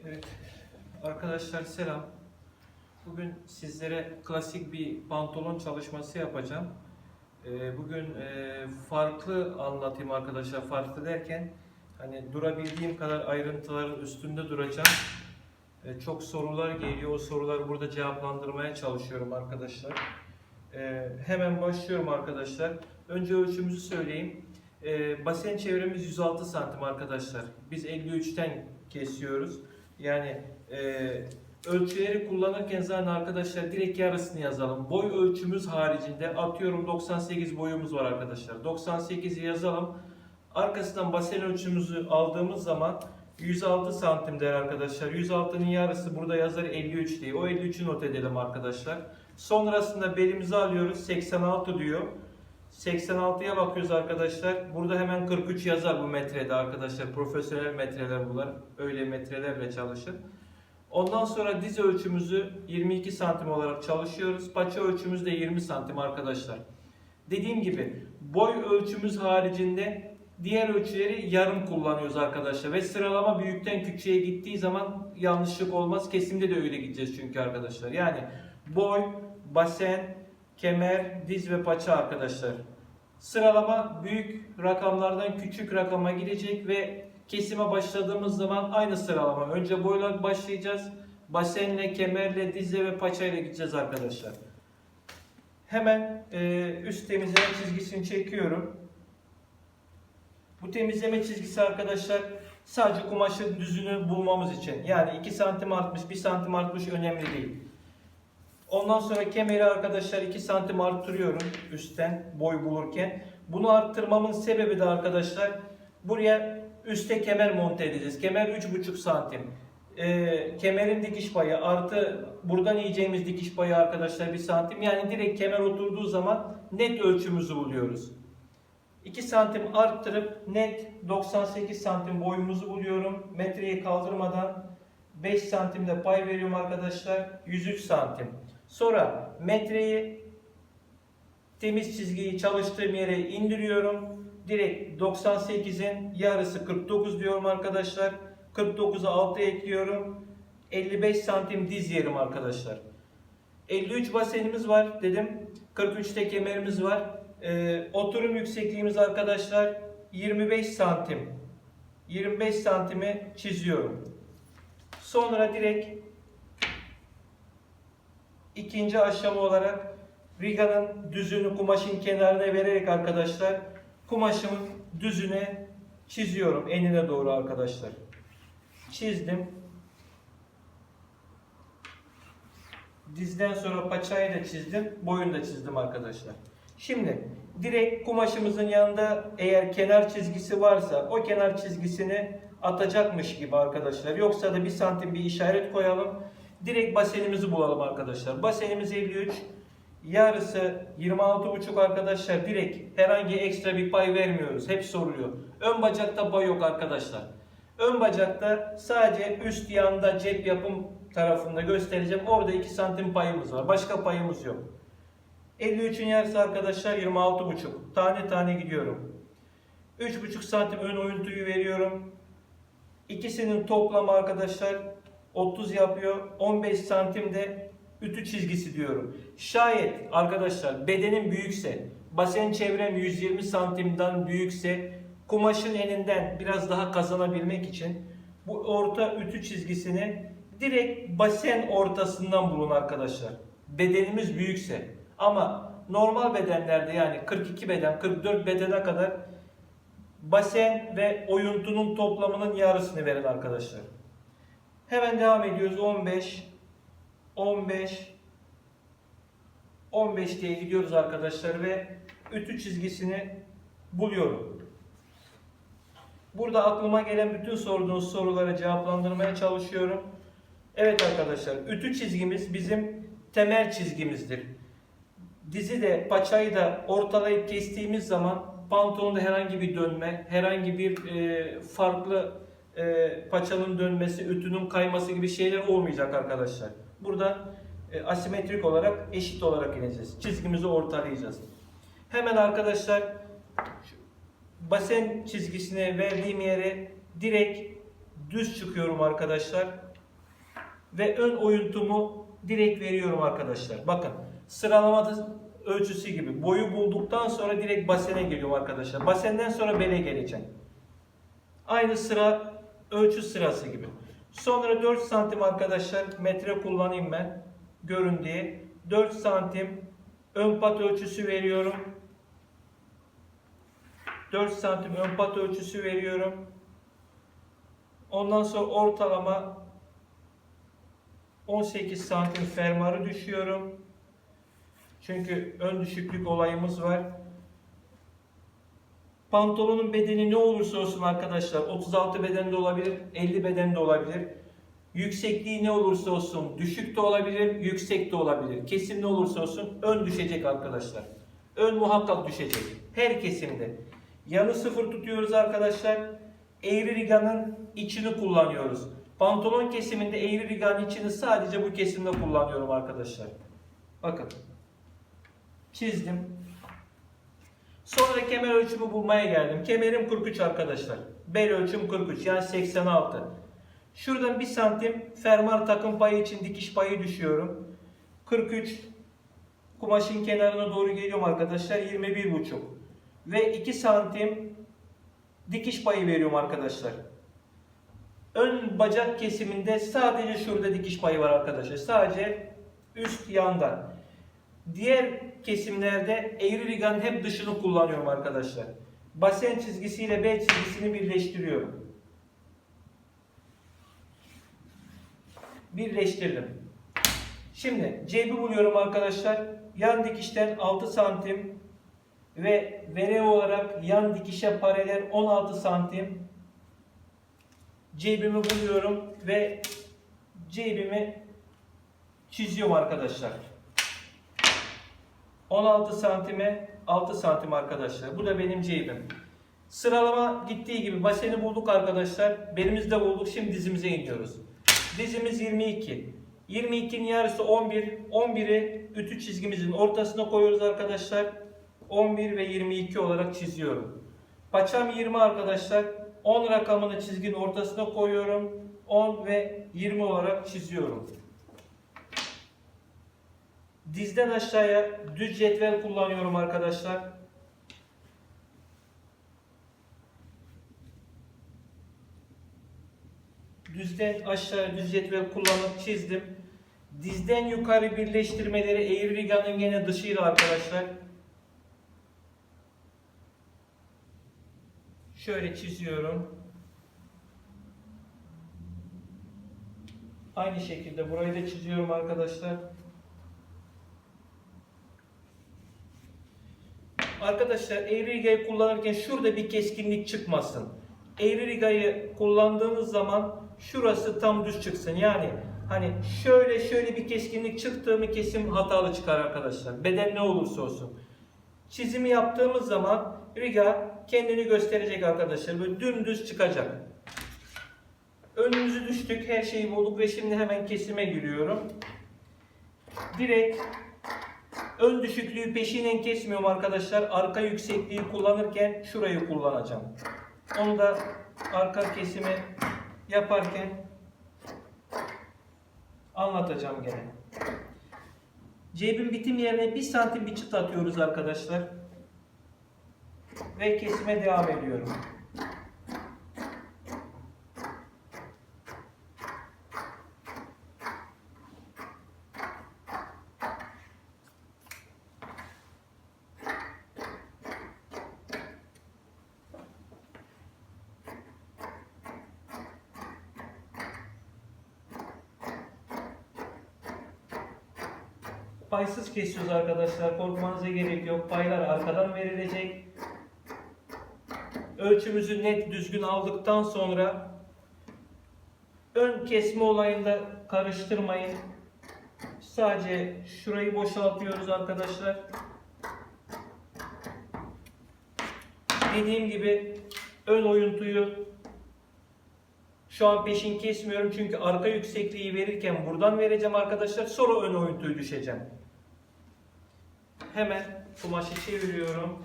Evet, arkadaşlar selam. Bugün sizlere klasik bir pantolon çalışması yapacağım. Bugün farklı anlatayım arkadaşlar. Farklı derken hani durabildiğim kadar ayrıntıların üstünde duracağım. Çok sorular geliyor. O soruları burada cevaplandırmaya çalışıyorum arkadaşlar. Hemen başlıyorum arkadaşlar. Önce ölçümüzü söyleyeyim. Basen çevremiz 106 santim arkadaşlar. Biz 53'ten kesiyoruz. Yani ölçüleri kullanırken zaten arkadaşlar direkt yarısını yazalım. Boy ölçümüz haricinde atıyorum 98 boyumuz var arkadaşlar. 98'i yazalım. Arkasından basen ölçümüzü aldığımız zaman 106 santim der arkadaşlar. 106'nın yarısı burada yazar 53 diye. O 53'ü not edelim arkadaşlar. Sonrasında belimizi alıyoruz. 86 diyor. 86'ya bakıyoruz arkadaşlar. Burada hemen 43 yazar bu metrede arkadaşlar. Profesyonel metreler bunlar. Öyle metrelerle çalışın. Ondan sonra diz ölçümüzü 22 santim olarak çalışıyoruz. Paça ölçümüz de 20 santim arkadaşlar. Dediğim gibi boy ölçümüz haricinde diğer ölçüleri yarım kullanıyoruz arkadaşlar. Ve sıralama büyükten küçüğe gittiği zaman yanlışlık olmaz. Kesimde de öyle gideceğiz çünkü arkadaşlar. Yani boy, basen, kemer, diz ve paça arkadaşlar. Sıralama büyük rakamlardan küçük rakama gidecek ve kesime başladığımız zaman aynı sıralama. Önce boyla başlayacağız. Basenle, kemerle, dizle ve paçayla gideceğiz arkadaşlar. Hemen üst temizleme çizgisini çekiyorum. Bu temizleme çizgisi arkadaşlar sadece kumaşın düzünü bulmamız için. Yani 2 santim artmış, 1 santim artmış önemli değil. Ondan sonra kemeri arkadaşlar 2 santim arttırıyorum üstten boy bulurken. Bunu arttırmamın sebebi de arkadaşlar buraya üste kemer monte edeceğiz. Kemer 3,5 santim. Kemerin dikiş payı artı buradan yiyeceğimiz dikiş payı arkadaşlar 1 santim. Yani direkt kemer oturduğu zaman net ölçümüzü buluyoruz. 2 santim arttırıp net 98 santim boyumuzu buluyorum. Metreyi kaldırmadan 5 santimde pay veriyorum arkadaşlar. 103 santim. Sonra metreyi temiz çizgiyi çalıştığım yere indiriyorum. Direkt 98'in yarısı 49 diyorum arkadaşlar. 49'a 6 ekliyorum. 55 santim diz yerim arkadaşlar. 53 basenimiz var dedim. 43'te kemerimiz var. Oturum yüksekliğimiz arkadaşlar 25 santim. 25 santimi çiziyorum. Sonra direkt ikinci aşama olarak riganın düzünü kumaşın kenarına vererek arkadaşlar kumaşımın düzüne çiziyorum enine doğru arkadaşlar. Çizdim. Dizden sonra paçayı da çizdim. Boyunu da çizdim arkadaşlar. Şimdi direkt kumaşımızın yanında eğer kenar çizgisi varsa o kenar çizgisini atacakmış gibi arkadaşlar. Yoksa da 1 santim bir işaret koyalım. Direkt basenimizi bulalım arkadaşlar. Basenimiz 53. Yarısı 26,5 arkadaşlar. Direkt herhangi ekstra bir pay vermiyoruz. Hep soruluyor. Ön bacakta pay yok arkadaşlar. Ön bacakta sadece üst yanda cep yapım tarafında göstereceğim. Orada 2 santim payımız var. Başka payımız yok. 53'ün yarısı arkadaşlar 26,5. Tane tane gidiyorum. 3,5 santim ön oyuntuyu veriyorum. İkisinin toplamı arkadaşlar 30 yapıyor. 15 santim de ütü çizgisi diyorum. Şayet arkadaşlar bedenim büyükse, basen çevrem 120 santimden büyükse kumaşın eninden biraz daha kazanabilmek için bu orta ütü çizgisini direkt basen ortasından bulun arkadaşlar. Bedenimiz büyükse. Ama normal bedenlerde yani 42 beden, 44 bedene kadar basen ve oyuntunun toplamının yarısını verin arkadaşlar. Hemen devam ediyoruz. 15, 15, 15 diye gidiyoruz arkadaşlar ve ütü çizgisini buluyorum. Burada aklıma gelen bütün sorduğunuz sorulara cevaplandırmaya çalışıyorum. Evet arkadaşlar, ütü çizgimiz bizim temel çizgimizdir. Dizi de paçayı da ortalayıp kestiğimiz zaman pantolonda herhangi bir dönme, herhangi bir farklı paçanın dönmesi, ütünün kayması gibi şeyler olmayacak arkadaşlar. Burada asimetrik olarak, eşit olarak ineceğiz. Çizgimizi ortalayacağız. Hemen arkadaşlar basen çizgisine verdiğim yere direkt düz çıkıyorum arkadaşlar. ve ön oyuntumu direkt veriyorum arkadaşlar. Bakın sıralama ölçüsü gibi boyu bulduktan sonra direkt basene geliyorum arkadaşlar. Basenden sonra bele geleceğim. Aynı sıra ölçü sırası gibi. Sonra 4 santim arkadaşlar, metre kullanayım ben görün diye. 4 santim ön pat ölçüsü veriyorum. 4 santim ön pat ölçüsü veriyorum. Ondan sonra ortalama 18 santim fermuarı düşüyorum. Çünkü ön düşüklük olayımız var. Pantolonun bedeni ne olursa olsun arkadaşlar, 36 beden de olabilir, 50 beden de olabilir. Yüksekliği ne olursa olsun, düşük de olabilir, yüksek de olabilir. Kesim ne olursa olsun ön düşecek arkadaşlar. Ön muhakkak düşecek. Her kesimde. Yanı sıfır tutuyoruz arkadaşlar. Eğri riganın içini kullanıyoruz. Pantolon kesiminde eğri riganın içini sadece bu kesimde kullanıyorum arkadaşlar. Bakın. Çizdim. Sonra kemer ölçümü bulmaya geldim. Kemerim 43 arkadaşlar. Bel ölçüm 43 yani 86. Şuradan 1 santim fermuar takım payı için dikiş payı düşüyorum. 43 kumaşın kenarına doğru geliyorum arkadaşlar. 21,5 ve 2 santim dikiş payı veriyorum arkadaşlar. Ön bacak kesiminde sadece şurada dikiş payı var arkadaşlar. Sadece üst yanda. Diğer kesimlerde eğri riganın hep dışını kullanıyorum arkadaşlar. Basen çizgisiyle bel çizgisini birleştiriyorum. Birleştirdim. Şimdi cebi buluyorum arkadaşlar. Yan dikişten 6 santim ve vere olarak yan dikişe paralel 16 santim cebimi buluyorum ve cebimi çiziyorum arkadaşlar. 16 santime 6 santim arkadaşlar. Bu da benim cebim. Sıralama gittiği gibi baseni bulduk arkadaşlar. Belimizi de bulduk. Şimdi dizimize iniyoruz. Dizimiz 22. 22'nin yarısı 11. 11'i ütü çizgimizin ortasına koyuyoruz arkadaşlar. 11 ve 22 olarak çiziyorum. Paçam 20 arkadaşlar. 10 rakamını çizginin ortasına koyuyorum. 10 ve 20 olarak çiziyorum. Dizden aşağıya düz cetvel kullanıyorum arkadaşlar. Düzden aşağıya düz cetvel kullanıp çizdim. Dizden yukarı birleştirmeleri eğri riganın gene dışıyla arkadaşlar. Şöyle çiziyorum. Aynı şekilde burayı da çiziyorum arkadaşlar. Arkadaşlar eğri rigayı kullanırken şurada bir keskinlik çıkmasın. Eğri rigayı kullandığınız zaman şurası tam düz çıksın. Yani hani şöyle bir keskinlik çıktığı mı kesim hatalı çıkar arkadaşlar. Beden ne olursa olsun. Çizimi yaptığımız zaman riga kendini gösterecek arkadaşlar. Böyle dümdüz çıkacak. Önümüzü düştük. Her şeyi bulduk ve şimdi hemen kesime giriyorum. Direkt ön düşüklüğü peşinen kesmiyorum arkadaşlar. Arka yüksekliği kullanırken şurayı kullanacağım. Onu da arka kesimi yaparken anlatacağım gene. Cebin bitim yerine 1 santim bir çıt atıyoruz arkadaşlar. Ve kesime devam ediyorum. Paysız kesiyoruz arkadaşlar. Korkmanıza gerek yok. Paylar arkadan verilecek. Ölçümüzü net düzgün aldıktan sonra ön kesme olayında karıştırmayın. Sadece şurayı boşaltıyoruz arkadaşlar. Dediğim gibi ön oyuntuyu şu an peşin kesmiyorum çünkü arka yüksekliği verirken buradan vereceğim arkadaşlar. Sonra ön oyuntuyu düşeceğim. Hemen kumaşı çeviriyorum.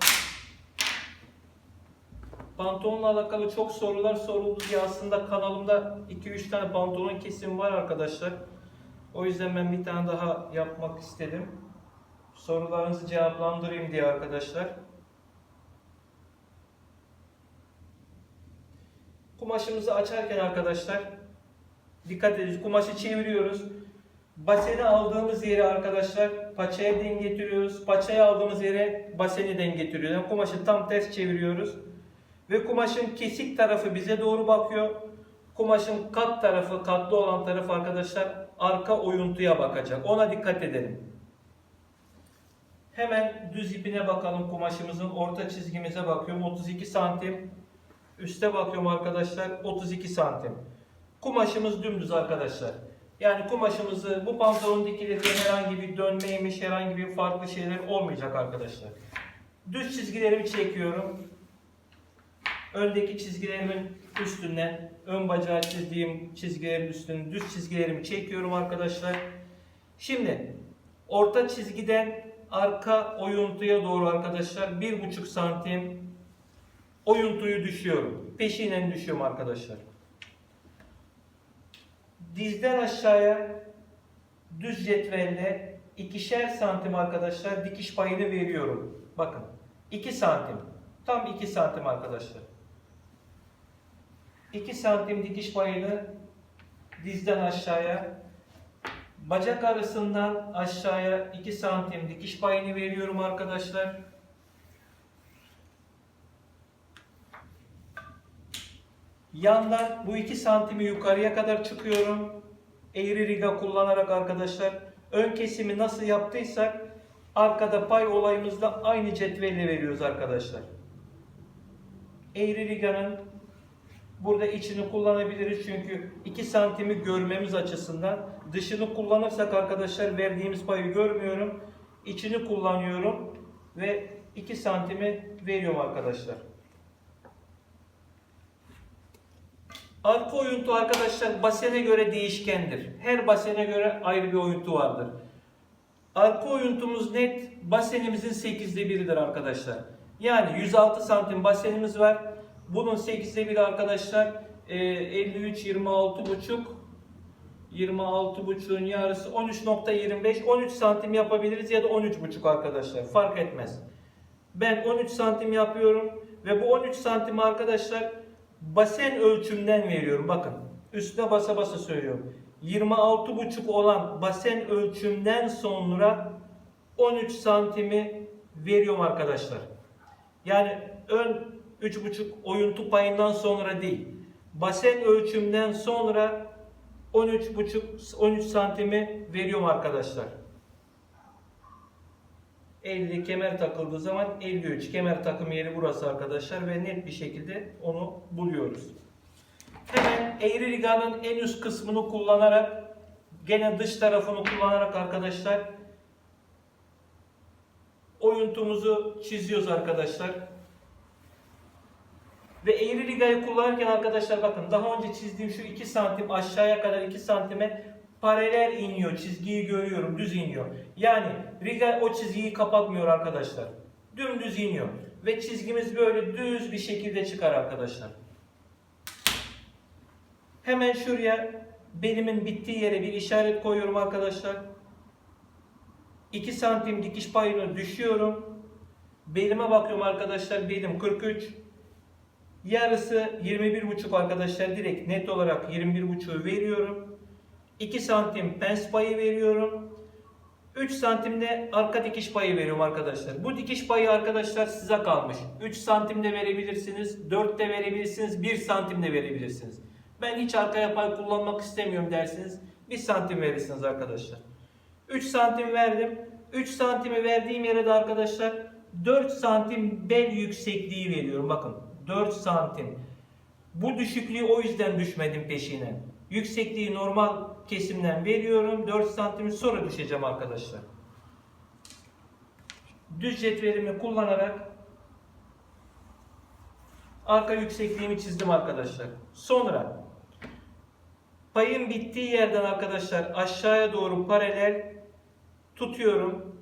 Pantolonla alakalı çok sorular soruldu diye aslında kanalımda 2-3 tane pantolon kesimi var arkadaşlar. O yüzden ben bir tane daha yapmak istedim. Sorularınızı cevaplandırayım diye arkadaşlar. Kumaşımızı açarken arkadaşlar dikkat edin. Kumaşı çeviriyoruz. Baseni aldığımız yere arkadaşlar paçaya denk getiriyoruz. Paçayı aldığımız yere baseni denk getiriyoruz. Yani kumaşı tam ters çeviriyoruz. Ve kumaşın kesik tarafı bize doğru bakıyor. Kumaşın katlı olan tarafı arkadaşlar arka oyuntuya bakacak. Ona dikkat edelim. Hemen düz ipine bakalım kumaşımızın. Orta çizgimize bakıyorum. 32 santim. Üste bakıyorum arkadaşlar. 32 santim. Kumaşımız dümdüz arkadaşlar. Yani kumaşımızı bu pantolon dikilerinde herhangi bir dönmeymiş, herhangi bir farklı şeyler olmayacak arkadaşlar. Düz çizgilerimi çekiyorum. Öndeki çizgilerimin üstünden, ön bacağı çizdiğim çizgilerin üstünden düz çizgilerimi çekiyorum arkadaşlar. Şimdi orta çizgiden arka oyuntuya doğru arkadaşlar 1,5 santim oyuntuyu düşüyorum. Peşinen düşüyorum arkadaşlar. Dizden aşağıya düz cetvelle 2'şer santim arkadaşlar dikiş payını veriyorum. Bakın 2 santim. Tam 2 santim arkadaşlar. 2 santim dikiş payını dizden aşağıya, bacak arasından aşağıya 2 santim dikiş payını veriyorum arkadaşlar. Yandan bu 2 santimi yukarıya kadar çıkıyorum. Eğri riga kullanarak arkadaşlar. Ön kesimi nasıl yaptıysak arkada pay olayımızda aynı cetvelle veriyoruz arkadaşlar. Eğri riganın burada içini kullanabiliriz çünkü 2 santimi görmemiz açısından. Dışını kullanırsak arkadaşlar verdiğimiz payı görmüyorum. İçini kullanıyorum ve 2 santimi veriyorum arkadaşlar. Arka oyuntu arkadaşlar basene göre değişkendir. Her basene göre ayrı bir oyuntu vardır. Arka oyuntumuz net basenimizin 8'de 1'idir arkadaşlar. Yani 106 santim basenimiz var. Bunun 8'de 1'i arkadaşlar 53 26,5'un yarısı 13,25 13 santim yapabiliriz ya da 13,5 arkadaşlar fark etmez. Ben 13 santim yapıyorum ve bu 13 santim arkadaşlar basen ölçümden veriyorum. Bakın üstüne basa basa söylüyorum. 26,5 olan basen ölçümden sonra 13 santimi veriyorum arkadaşlar. Yani ön 3,5 oyuntu payından sonra değil. Basen ölçümden sonra 13 santimi veriyorum arkadaşlar. 50 kemer takıldığı zaman 53 kemer takım yeri burası arkadaşlar ve net bir şekilde onu buluyoruz. Hemen eğri riganın en üst kısmını kullanarak gene dış tarafını kullanarak arkadaşlar oyuntumuzu çiziyoruz arkadaşlar. Ve eğri rigayı kullanırken arkadaşlar bakın daha önce çizdiğim şu 2 santim aşağıya kadar 2 santime paralel iniyor. Çizgiyi görüyorum. Düz iniyor. Yani riga o çizgiyi kapatmıyor arkadaşlar. Dümdüz iniyor. Ve çizgimiz böyle düz bir şekilde çıkar arkadaşlar. Hemen şuraya belimin bittiği yere bir işaret koyuyorum arkadaşlar. 2 santim dikiş payını düşüyorum. Belime bakıyorum arkadaşlar. Belim 43. Yarısı 21,5 arkadaşlar. Direkt net olarak 21,5'u veriyorum. 2 santim pens payı veriyorum. 3 santimde arka dikiş payı veriyorum arkadaşlar. Bu dikiş payı arkadaşlar size kalmış. 3 santimde verebilirsiniz. 4 de verebilirsiniz. 1 santimde verebilirsiniz. Ben hiç arkaya pay kullanmak istemiyorum dersiniz. 1 santim verirsiniz arkadaşlar. 3 santim verdim. 3 santimi verdiğim yere de arkadaşlar 4 santim bel yüksekliği veriyorum. Bakın 4 santim. Bu düşüklüğü o yüzden düşmedim peşine. Yüksekliği normal kesimden veriyorum. 4 santim sonra düşeceğim arkadaşlar. Düz cetvelimi kullanarak arka yüksekliğimi çizdim arkadaşlar. Sonra payın bittiği yerden arkadaşlar aşağıya doğru paralel tutuyorum.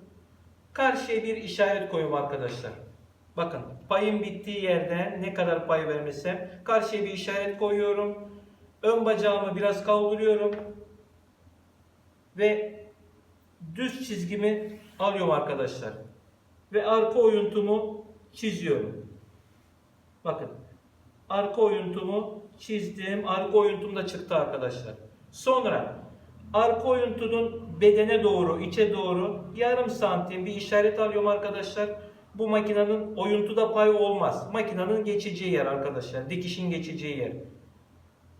Karşıya bir işaret koyuyorum arkadaşlar. Bakın payın bittiği yerden ne kadar pay vermesem karşıya bir işaret koyuyorum. Ön bacağımı biraz kaldırıyorum. ve düz çizgimi alıyorum arkadaşlar. Ve arka oyuntumu çiziyorum. Bakın. Arka oyuntumu çizdim. Arka oyuntum da çıktı arkadaşlar. Sonra arka oyuntunun bedene doğru, içe doğru yarım santim bir işaret alıyorum arkadaşlar. Bu makinenin oyuntuda pay olmaz. Makinenin geçeceği yer arkadaşlar. Dikişin geçeceği yer.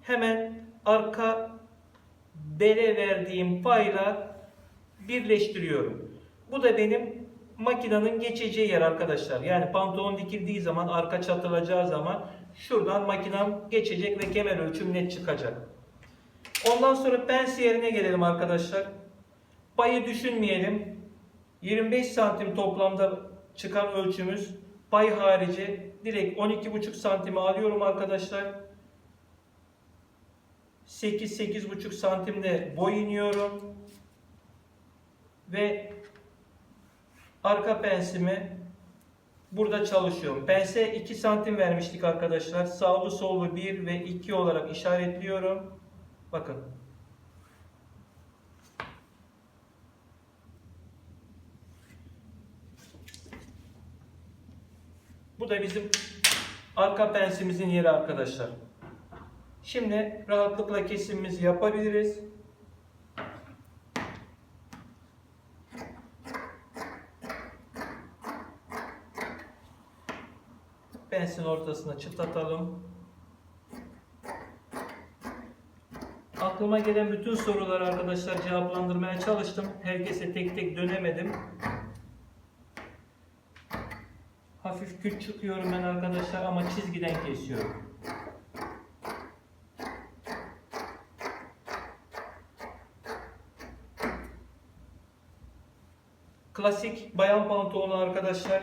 Hemen arka bele verdiğim payla birleştiriyorum. Bu da benim makinenin geçeceği yer arkadaşlar. Yani pantolon dikildiği zaman, arka çatılacağı zaman şuradan makinem geçecek ve kemer ölçüm net çıkacak. Ondan sonra pens yerine gelelim arkadaşlar. Payı düşünmeyelim. 25 santim toplamda çıkan ölçümüz. Pay harici direkt 12,5 santime alıyorum arkadaşlar. 8-8,5 santimde boy iniyorum. Ve arka pensimi burada çalışıyorum. Pense 2 santim vermiştik arkadaşlar. Sağlı sollu 1 ve 2 olarak işaretliyorum. Bakın. Bu da bizim arka pensimizin yeri arkadaşlar. Şimdi rahatlıkla kesimimizi yapabiliriz. Pensin ortasına çıtlatalım. Aklıma gelen bütün soruları arkadaşlar cevaplandırmaya çalıştım. Herkese tek tek dönemedim. Hafif küt çıkıyorum ben arkadaşlar ama çizgiden kesiyorum. Klasik bayan pantolonu arkadaşlar.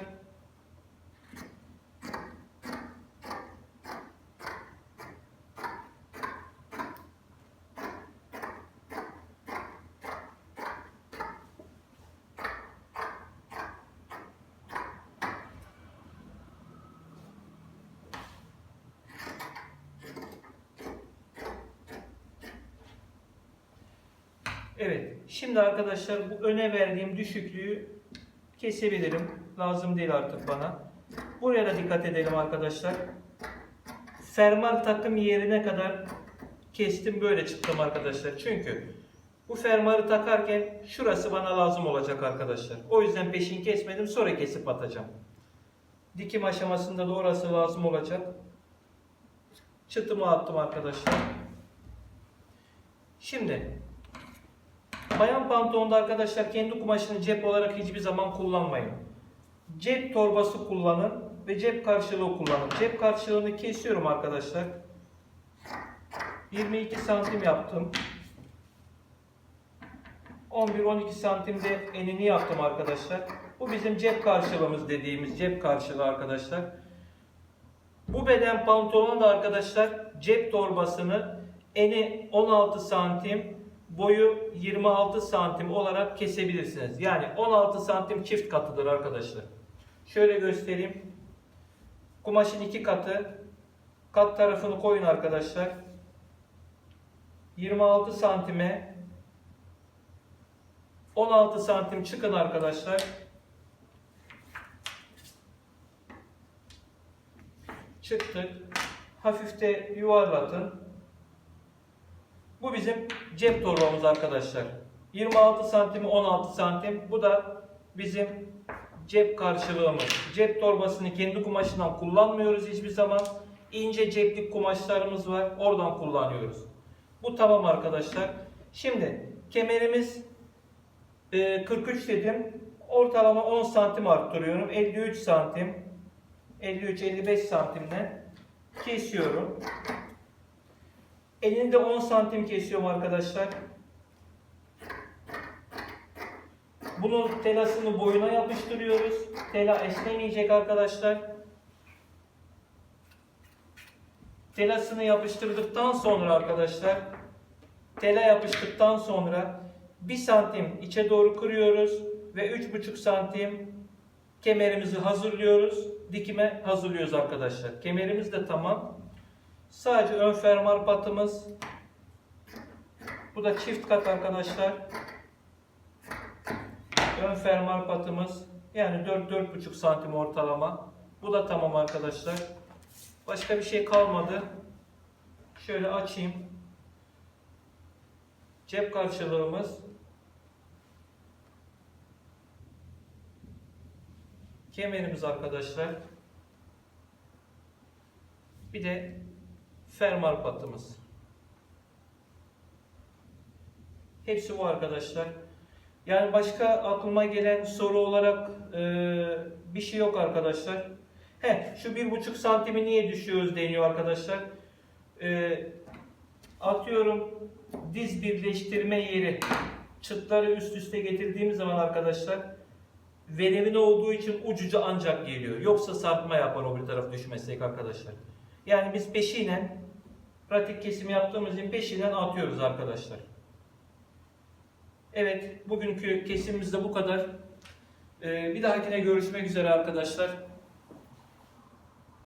Evet, şimdi arkadaşlar bu öne verdiğim düşüklüğü kesebilirim. Lazım değil artık bana. Buraya da dikkat edelim arkadaşlar. Fermuar takım yerine kadar kestim, böyle çıktım arkadaşlar. Çünkü bu fermuarı takarken şurası bana lazım olacak arkadaşlar. O yüzden peşin kesmedim, sonra kesip atacağım. Dikim aşamasında da orası lazım olacak. Çıtımı attım arkadaşlar. Şimdi bayan pantolonda arkadaşlar kendi kumaşını cep olarak hiçbir zaman kullanmayın. Cep torbası kullanın ve cep karşılığı kullanın. Cep karşılığını kesiyorum arkadaşlar. 22 santim yaptım. 11-12 santimde enini yaptım arkadaşlar. Bu bizim cep karşılığımız dediğimiz cep karşılığı arkadaşlar. Bu beden pantolonu da arkadaşlar cep torbasını eni 16 santim, boyu 26 santim olarak kesebilirsiniz. Yani 16 santim çift katıdır arkadaşlar. Şöyle göstereyim. Kumaşın iki katı. Kat tarafını koyun arkadaşlar. 26 santime 16 santim çıkın arkadaşlar. Çıktık. Hafif de yuvarlatın. Bu bizim cep torbamız arkadaşlar. 26 santim 16 santim. Bu da bizim cep karşılığımız. Cep torbasını kendi kumaşından kullanmıyoruz hiçbir zaman. İnce ceplik kumaşlarımız var. Oradan kullanıyoruz. Bu tamam arkadaşlar. Şimdi kemerimiz 43 dedim. Ortalama 10 santim arttırıyorum. 53 santim. 53-55 santimle kesiyorum. Elini de 10 santim kesiyorum arkadaşlar. Bunun telasını boyuna yapıştırıyoruz. Tela esnemeyecek arkadaşlar. Telasını yapıştırdıktan sonra arkadaşlar, tela yapıştıktan sonra 1 santim içe doğru kırıyoruz ve 3,5 santim kemerimizi hazırlıyoruz. Dikime hazırlıyoruz arkadaşlar. Kemerimiz de tamam. Sadece ön fermuar patımız. Bu da çift kat arkadaşlar. ön fermuar patımız yani 4-4,5 santim ortalama. Bu da tamam arkadaşlar. Başka bir şey kalmadı. Şöyle açayım. Cep karşılığımız. Kemerimiz arkadaşlar. Bir de fermuar patımız. Hepsi bu arkadaşlar. Yani başka aklıma gelen soru olarak bir şey yok arkadaşlar. Şu 1,5 santimi niye düşüyoruz deniyor arkadaşlar. Atıyorum diz birleştirme yeri çıtları üst üste getirdiğimiz zaman arkadaşlar verimli olduğu için ucuca ancak geliyor. Yoksa sarkma yapar o bir taraf düşmezsek arkadaşlar. Yani biz peşinen pratik kesim yaptığımız için peşinen atıyoruz arkadaşlar. Evet, bugünkü kesimimiz de bu kadar. Bir dahakine görüşmek üzere arkadaşlar.